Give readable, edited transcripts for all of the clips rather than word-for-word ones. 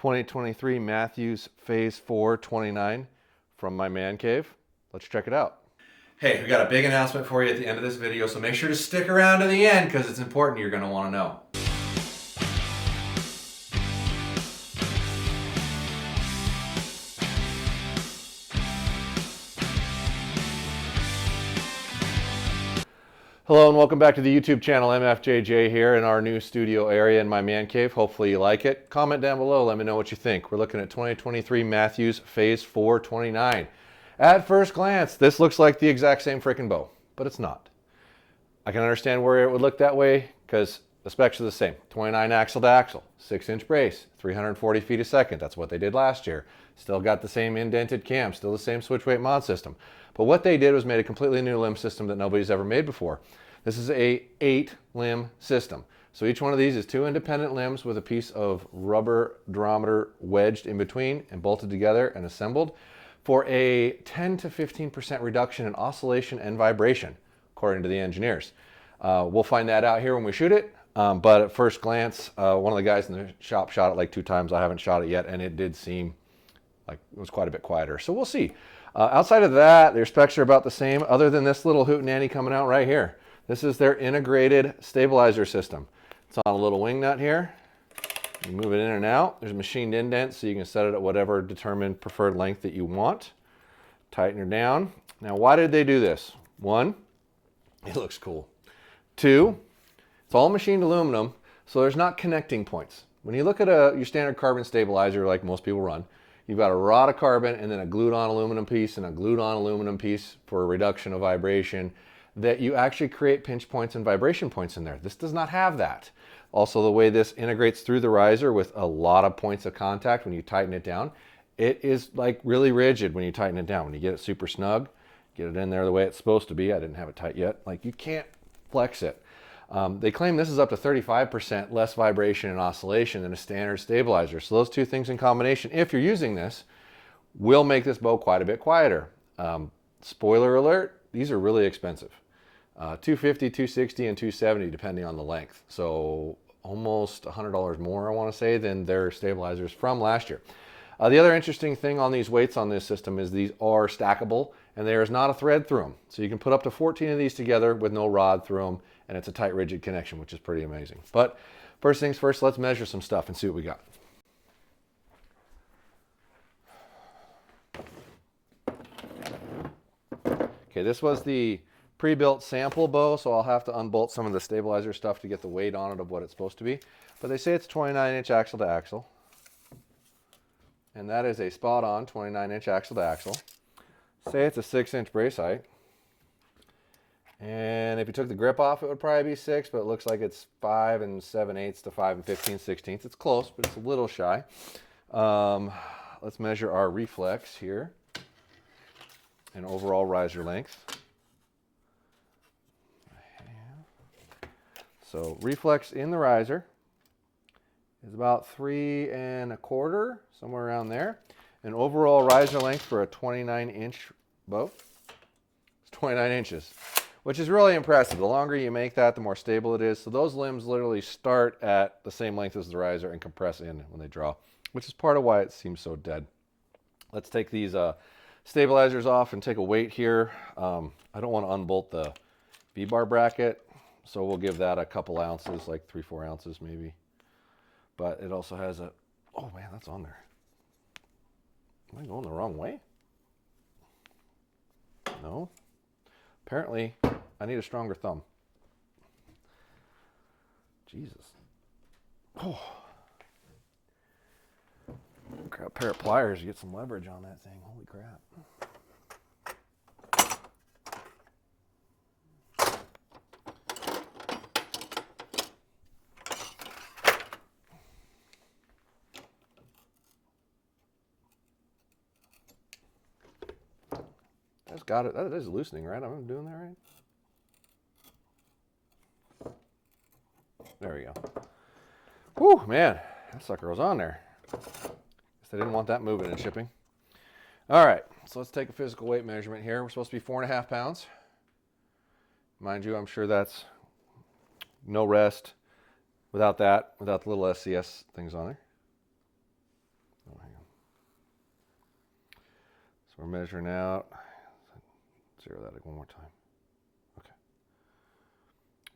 2023 Mathews Phase 429 from my man cave. Let's check it out. Hey, we got a big announcement for you at the end of this video, so make sure to stick around to the end because it's important. You're going to want to know. Hello and welcome back to the YouTube channel. MFJJ here in our new studio area in my man cave. Hopefully you like it. Comment down below, let me know what you think. We're looking at 2023 Mathews Phase 429. At first glance, this looks like the exact same freaking bow, but it's not. I can understand where it would look that way because the specs are the same. 29 axle to axle, 6-inch brace, 340 feet a second. That's what they did last year. Still got the same indented cam, still the same switch weight mod system. But what they did was made a completely new limb system that nobody's ever made before. This is a 8-limb system. So each one of these is 2 independent limbs with a piece of rubber durometer wedged in between and bolted together and assembled for a 10 to 15% reduction in oscillation and vibration, according to the engineers. We'll find that out here when we shoot it. But at first glance, one of the guys in the shop shot it like 2 times. I haven't shot it yet, and it did seem like it was quite a bit quieter. So we'll see. Outside of that, their specs are about the same, other than this little hootenanny coming out right here. This is their integrated stabilizer system. It's on a little wing nut here. You move it in and out. There's a machined indent, so you can set it at whatever determined preferred length that you want. Tighten her down. Now, why did they do this? 1, it looks cool. 2, it's all machined aluminum, so there's not connecting points. When you look at your standard carbon stabilizer, like most people run, you've got a rod of carbon and then a glued-on aluminum piece and a glued-on aluminum piece for a reduction of vibration, that you actually create pinch points and vibration points in there. This does not have that. Also, the way this integrates through the riser with a lot of points of contact when you tighten it down, it is like really rigid when you tighten it down. When you get it super snug, get it in there the way it's supposed to be. I didn't have it tight yet. Like, you can't flex it. They claim this is up to 35% less vibration and oscillation than a standard stabilizer. So those two things in combination, if you're using this, will make this bow quite a bit quieter. Spoiler alert, these are really expensive. $250, $260, and $270 depending on the length. So almost $100 more, I want to say, than their stabilizers from last year. The other interesting thing on these weights on this system is these are stackable, and there is not a thread through them. So you can put up to 14 of these together with no rod through them, and it's a tight, rigid connection, which is pretty amazing. But first things first, let's measure some stuff and see what we got. Okay, this was the pre-built sample bow, so I'll have to unbolt some of the stabilizer stuff to get the weight on it of what it's supposed to be. But they say it's 29-inch axle to axle. And that is a spot-on 29-inch axle to axle. Say it's a 6-inch brace height. And if you took the grip off, it would probably be 6, but it looks like it's 5 7/8 to 5 15/16. It's close, but it's a little shy. Let's measure our reflex here and overall riser length. So reflex in the riser is about 3 1/4, somewhere around there. And overall riser length for a 29-inch bow is 29 inches, which is really impressive. The longer you make that, the more stable it is. So those limbs literally start at the same length as the riser and compress in when they draw, which is part of why it seems so dead. Let's take these stabilizers off and take a weight here. I don't want to unbolt the V-bar bracket, so we'll give that a couple ounces, like 3-4 ounces maybe. But it also has a, oh man, that's on there. Am I going the wrong way? No. Apparently, I need a stronger thumb. Jesus. Oh. Grab a pair of pliers to get some leverage on that thing. Holy crap. That's got it. That is loosening, right? I'm doing that right? There we go. Whew, man. That sucker was on there. Guess I didn't want that moving and shipping. All right, so let's take a physical weight measurement here. We're supposed to be 4.5 pounds. Mind you, I'm sure that's no rest without that, without the little SCS things on there. So we're measuring out, zero that one more time. Okay.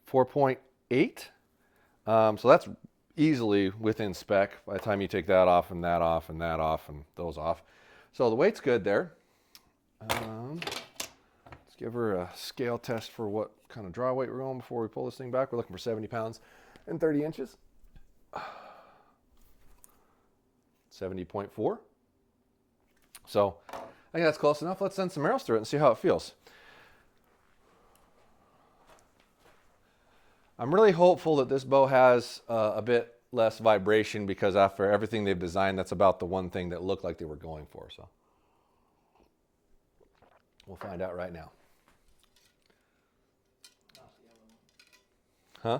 4.8. So that's easily within spec by the time you take that off and that off and that off and those off. So the weight's good there. Let's give her a scale test for what kind of draw weight we're going before we pull this thing back. We're looking for 70 pounds and 30 inches. 70.4. So I think that's close enough. Let's send some arrows through it and see how it feels. I'm really hopeful that this bow has a bit less vibration, because after everything they've designed, that's about the one thing that looked like they were going for. So we'll find out right now. Huh?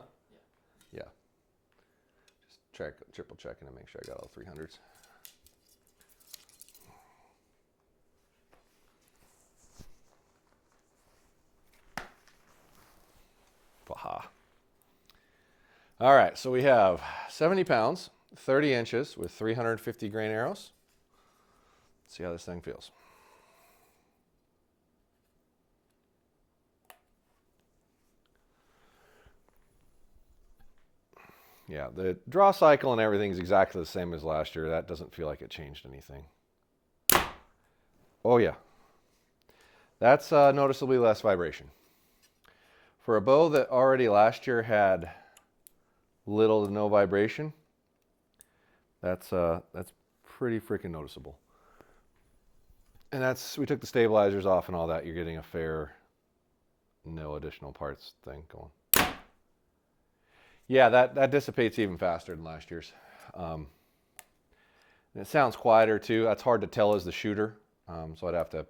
Yeah. Just triple checking to make sure I got all 300s. Baha. All right, so we have 70 pounds, 30 inches with 350 grain arrows. Let's see how this thing feels. Yeah, the draw cycle and everything is exactly the same as last year. That doesn't feel like it changed anything. Oh yeah, that's noticeably less vibration. For a bow that already last year had little to no vibration, that's pretty freaking noticeable. And we took the stabilizers off and all that. You're getting a fair, no additional parts thing going. Yeah, that dissipates even faster than last year's. And it sounds quieter too. That's hard to tell as the shooter. So I'd have to,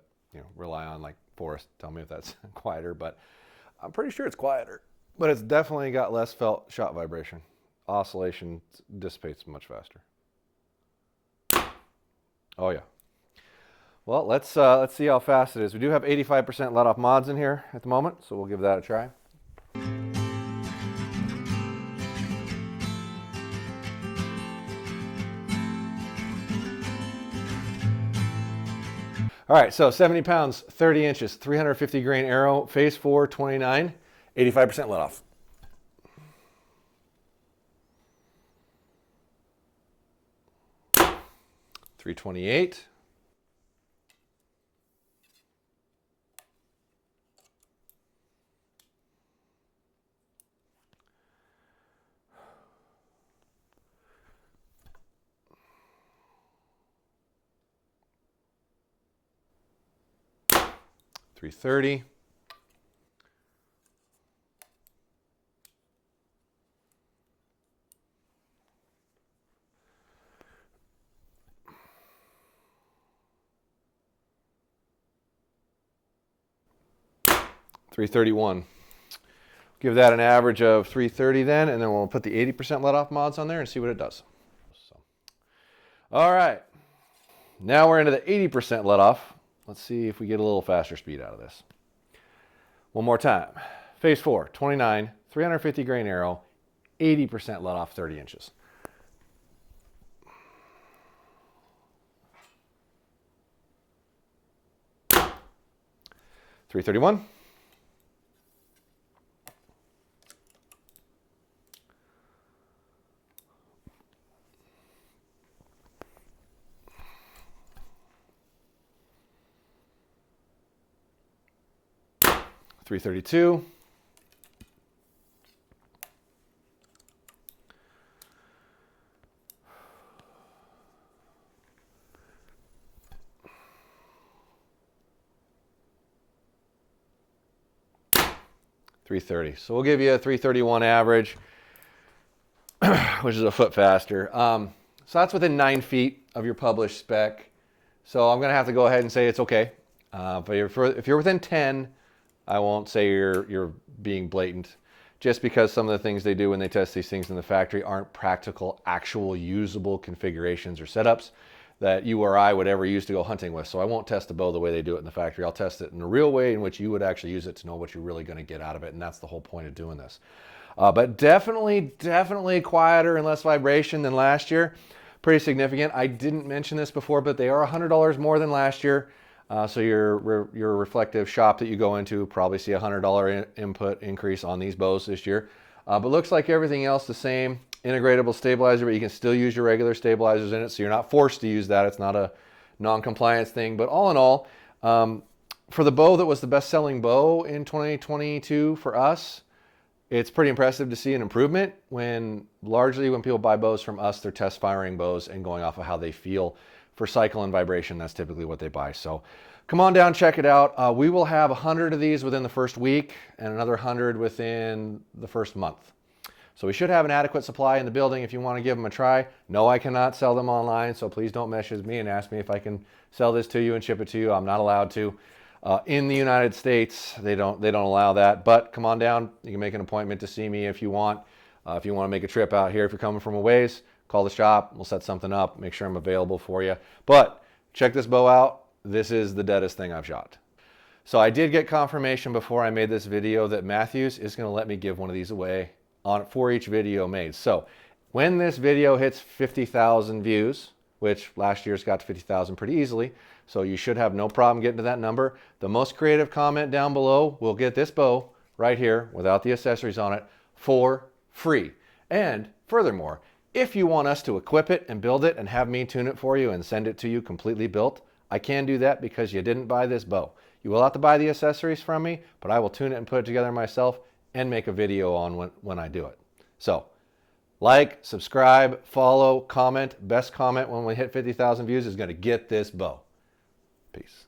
rely on like Forrest to tell me if that's quieter, but I'm pretty sure it's quieter. But it's definitely got less felt shot vibration. Oscillation dissipates much faster. Oh yeah. Well, let's see how fast it is. We do have 85% let off mods in here at the moment, so we'll give that a try. All right, so 70 pounds, 30 inches, 350 grain arrow, phase 4, 29, 85% let off. $328. $330. $331. Give that an average of 330 then, and then we'll put the 80% let off mods on there and see what it does. So, all right, now we're into the 80% let off. Let's see if we get a little faster speed out of this. One more time. Phase 4, 29, 350 grain arrow, 80% let off 30 inches. $331. $332. $330. So we'll give you a 331 average, which is a foot faster. So that's within 9 feet of your published spec. So I'm going to have to go ahead and say it's okay. But if you're within 10, I won't say you're being blatant, just because some of the things they do when they test these things in the factory aren't practical, actual usable configurations or setups that you or I would ever use to go hunting with. So I won't test the bow the way they do it in the factory. I'll test it in a real way in which you would actually use it to know what you're really going to get out of it, and that's the whole point of doing this. But definitely quieter and less vibration than last year. Pretty significant. I didn't mention this before, but they are $100 more than last year. So your reflective shop that you go into probably see a $100 input increase on these bows this year. But looks like everything else the same. Integratable stabilizer, but you can still use your regular stabilizers in it, so you're not forced to use that. It's not a non-compliance thing. But all in all, for the bow that was the best-selling bow in 2022 for us, it's pretty impressive to see an improvement when people buy bows from us, they're test firing bows and going off of how they feel for cycle and vibration. That's typically what they buy. So come on down, check it out. We will have 100 of these within the first week and another 100 within the first month. So we should have an adequate supply in the building if you want to give them a try. No, I cannot sell them online, so please don't message me and ask me if I can sell this to you and ship it to you. I'm not allowed to. In the United States, they don't allow that. But come on down. You can make an appointment to see me if you want. If you want to make a trip out here, if you're coming from a ways, call the shop. We'll set something up. Make sure I'm available for you. But check this bow out. This is the deadest thing I've shot. So I did get confirmation before I made this video that Mathews is going to let me give one of these away for each video made. So when this video hits 50,000 views, which last year's got to 50,000 pretty easily, so you should have no problem getting to that number. The most creative comment down below will get this bow right here without the accessories on it for free. And furthermore, if you want us to equip it and build it and have me tune it for you and send it to you completely built, I can do that because you didn't buy this bow. You will have to buy the accessories from me, but I will tune it and put it together myself and make a video on when I do it. So like, subscribe, follow, comment. Best comment when we hit 50,000 views is going to get this bow. Peace.